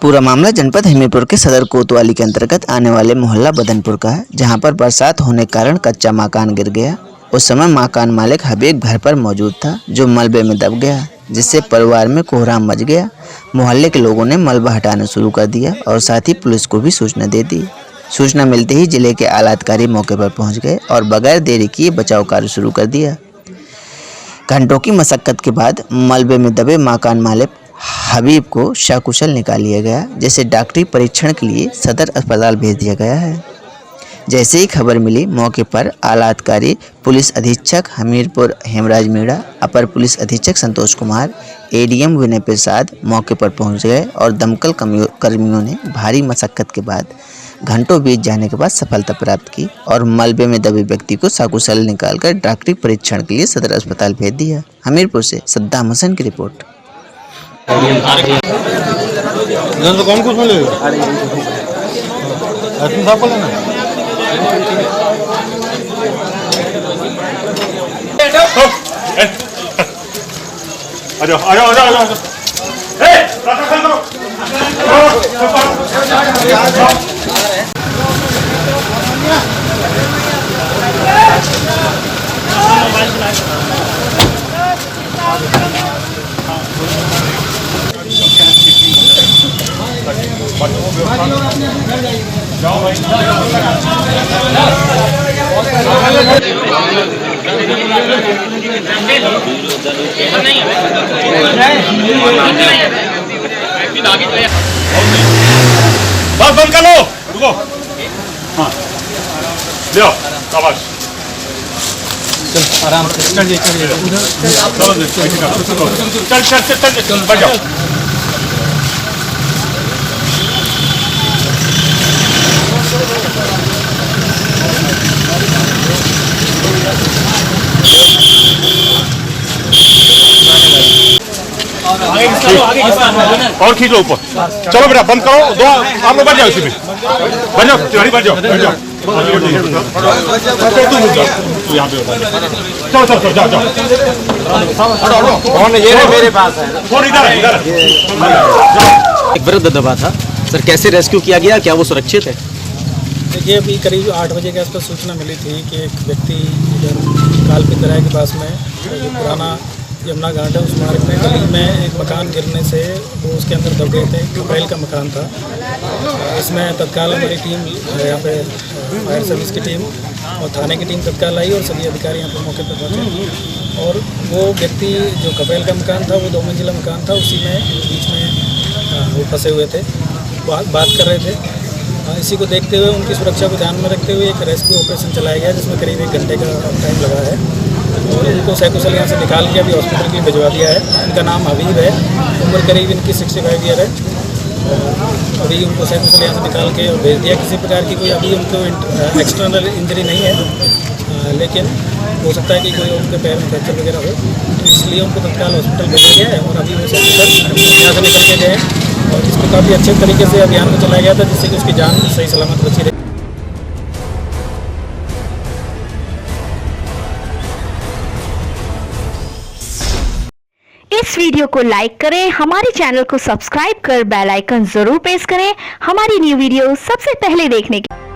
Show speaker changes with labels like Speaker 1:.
Speaker 1: पूरा मामला जनपद हमीरपुर के सदर कोतवाली के अंतर्गत आने वाले मोहल्ला बदनपुर का है, जहां पर बरसात होने के कारण कच्चा मकान गिर गया। उस समय मकान मालिक हबीब घर पर मौजूद था, जो मलबे में दब गया, जिससे परिवार में कोहराम मच गया। मोहल्ले के लोगों ने मलबा हटाना शुरू कर दिया और साथ ही पुलिस को भी सूचना दे दी। सूचना मिलते ही जिले के आला अधिकारी मौके पर पहुंच गए और बगैर देरी किए बचाव कार्य शुरू कर दिया। घंटों की मशक्कत के बाद मलबे में दबे मकान मालिक हबीब को सकुशल निकाल लिया गया, जिसे डॉक्टरी परीक्षण के लिए सदर अस्पताल भेज दिया गया है। जैसे ही खबर मिली, मौके पर आला अधिकारी पुलिस अधीक्षक हमीरपुर हेमराज मीणा, अपर पुलिस अधीक्षक संतोष कुमार, एडीएम विनय प्रसाद मौके पर पहुंच गए और दमकल कर्मियों ने भारी मशक्कत के बाद घंटों बीत जाने के बाद सफलता प्राप्त की और मलबे में दबे व्यक्ति को सकुशल निकालकर डॉक्टरी परीक्षण के लिए सदर अस्पताल भेज दिया। हमीरपुर से सद्दाम हसन की रिपोर्ट।
Speaker 2: कौन कुछ मिलेगा? बस बंद कर लो, रुको। हाँ, ले आओ, शाबाश। चल आराम से, चल बैठ जाओ। और खींच लो ऊपर। चलो बेटा बंद करो, दो आप लोग बैठ जाओ, इसी में बैठ जाओ, तिवारी बैठ जाओ, बैठ जाओ। चलो चलो चलो जाओ जाओ। ये मेरे पास है, इधर
Speaker 3: एक वृद्ध दबा था सर, कैसे रेस्क्यू किया गया, क्या वो सुरक्षित है?
Speaker 4: देखिए, अभी करीब 8 बजे के आसपास सूचना मिली थी कि एक व्यक्ति इधर काल पितराय के पास में जो पुराना यमुना घाट है, उस मार्ग में गली में एक मकान गिरने से वो उसके अंदर दब गए थे। कपैल का मकान था। इसमें तत्काल हमारी टीम यहाँ पे फायर सर्विस की टीम और थाने की टीम तत्काल आई और सभी अधिकारी यहाँ पर मौके पर पहुँचे। और वो व्यक्ति जो कपैल का मकान था, वो 2 मंजिला मकान था, उसी में बीच में वो फंसे हुए थे, बात कर रहे थे। इसी को देखते हुए, उनकी सुरक्षा को ध्यान में रखते हुए एक रेस्क्यू ऑपरेशन चलाया गया, जिसमें करीब 1 घंटे का टाइम लगा है और उनको सकुशल यहाँ से निकाल के अभी हॉस्पिटल के लिए भिजवा दिया है। इनका नाम हबीब है, उम्र करीब इनकी 65 ईयर है। अभी उनको सकुशल यहाँ से निकाल के और भेज दिया। किसी प्रकार की कोई अभी उनको एक्सटर्नल इंजरी नहीं है, लेकिन हो सकता है कि कोई उनके पैर में फ्रैक्चर वगैरह हो, तो इसलिए उनको तत्काल हॉस्पिटल भेजा गया है और अभी वो सकुशल यहाँ से निकल के गए और इसको काफ़ी अच्छे तरीके से अभियान को चलाया गया था, जिससे कि उसकी जान सही सलामत बची रही।
Speaker 5: इस वीडियो को लाइक करें, हमारे चैनल को सब्सक्राइब कर बेल आइकन जरूर प्रेस करें हमारी न्यू वीडियो सबसे पहले देखने के लिए।